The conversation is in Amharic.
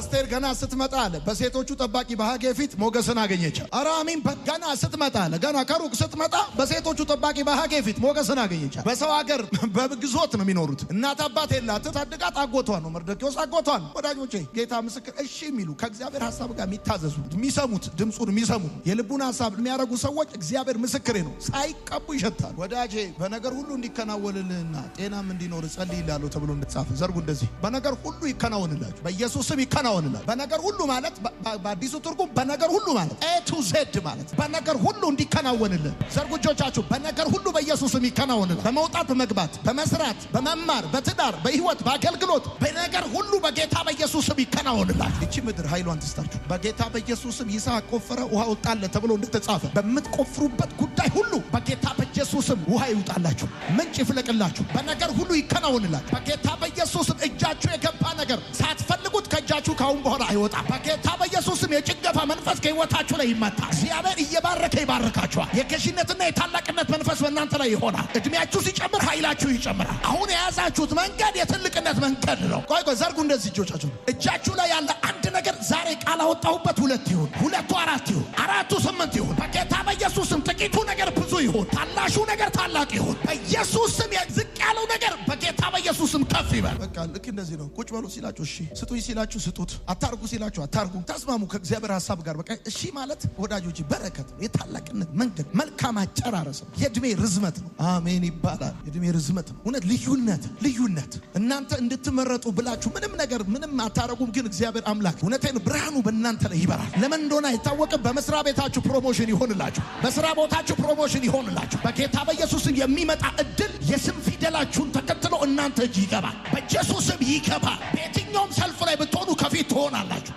አስቴር ገና ስትመጣ አለ በሴቶቹ ጠባቂ በሐጌ ፊት ሞገስን አገኘች። ኧረ አሜን። ገና ስትመጣ አለ ገና ከሩቅ ስትመጣ በሴቶቹ ጠባቂ በሐጌ ፊት ሞገስን አገኘች። በሰው ሀገር በግዞት ነው የሚኖሩት። እናት አባት የላትም። ታድጋት አጎቷ ነው መርዶክዮስ አጎቷ ነው። ወዳጆቼ ጌታ ምስክር እሺ የሚሉ ከእግዚአብሔር ሐሳብ ጋር የሚታዘዙ የሚሰሙት ድምጹን የሚሰሙ የልቡን ሐሳብ የሚያረጉ ሰዎች እግዚአብሔር ምስክሬ ነው ሳይቀቡ ይሸታል። ወዳጄ በነገር ሁሉ እንዲከናወንልህና ጤናም እንዲኖር ጸልይልሃለሁ ተብሎ እንደተጻፈ ዘርጉ እንደዚህ በነገር ሁሉ ይከናወንላችሁ በኢየሱስ ስም ይከናወንላችሁ። በነገር ሁሉ ማለት በአዲሱ ትርጉም በነገር ሁሉ ማለት ኤ ቱ ዜድ ማለት በነገር ሁሉ እንዲከናወንልህ ዘርጉ እጆቻችሁ። በነገር ሁሉ በኢየሱስ ስም ይከናወንልህ። በመውጣት በመግባት በመስራት በመማር በትዳር በህይወት በአገልግሎት በነገር ሁሉ በጌታ በኢየሱስ ስም ይከናወንላችሁ። እቺ ምድር ኃይሏን ትስጣችሁ በጌታ በኢየሱስ ስም። ይስሐቅ ቆፈረ ውሃ ወጣለት ተብሎ እንደተጻፈ በምትቆፍሩበት ጉዳይ ሁሉ በጌታ በኢየሱስ ስም ውሃ ይውጣላችሁ፣ ምንጭ ይፍለቅላችሁ፣ በነገር ሁሉ ይከናወንላችሁ በጌታ በኢየሱስ ስም። እጃችሁ የገባ ነገር ሳትፈልጉት ከእጃችሁ ካሁን በኋላ አይወጣም በጌታ በኢየሱስ ስም። የጭንገፋ መንፈስ ከህይወታችሁ ላይ ይመታል። እግዚአብሔር እየባረከ ይባርካችኋል። የገዥነትና የታላቅነት መንፈስ በእናንተ ላይ ይሆናል። እድሜያችሁ ሲጨምር ኃይላችሁ ይጨምራል። አሁን የያዛችሁት መንገድ የትልቅነት መንገድ ነው። ቆይ ዘርጉ እንደዚህ እጆቻችሁ። እጃችሁ ላይ ያለ አንድ ነገር ዛሬ ቃል አወጣሁበት። 2 ይሁን፣ 2 4 ይሁን፣ 4 8 ይሁን በጌታ በኢየሱስ ስም። ጥቂቱ ነገር ብዙ ይሁን፣ ታናሹ ነገር ታላቅ ይሁን በኢየሱስ ስም። ዝቅ ያለው ነገር በጌታ በኢየሱስ ስም ከፍ ይበል። በቃ ልክ እንደዚህ ነው። ቁጭ በሉ ሲላችሁ እሺ፣ ስጡኝ ሲላችሁ ስጡት፣ አታርጉ ሲላችሁ አታርጉ። ተስማሙ ከእግዚአብሔር ሐሳብ ጋር። በቃ እሺ ማለት ወዳጆች በረከት ነው። የታላቅነት መንገድ መልካም አጨራረስ ነው። የእድሜ ርዝመት ነው። አሜን ይባላል። የእድሜ ርዝመት ነው። እውነት ልዩነት እናንተ እንድትመረጡ ብላችሁ ምንም ነገር ምንም አታረጉም። ግን እግዚአብሔር አምላክ እውነቴን ብርሃኑ በእናንተ ላይ ይበራል። ለምን እንደሆነ አይታወቅም። በመስሪያ ቤታችሁ ፕሮሞሽን ይሆንላችሁ፣ በስራ ቦታችሁ ፕሮሞሽን ይሆንላችሁ በጌታ በኢየሱስም። የሚመጣ እድል የስም ፊደላችሁን ተከትሎ እናንተ እጅ ይገባል በኢየሱስም ይገባል። በየትኛውም ሰልፍ ላይ ብትሆኑ ከፊት ትሆናላችሁ።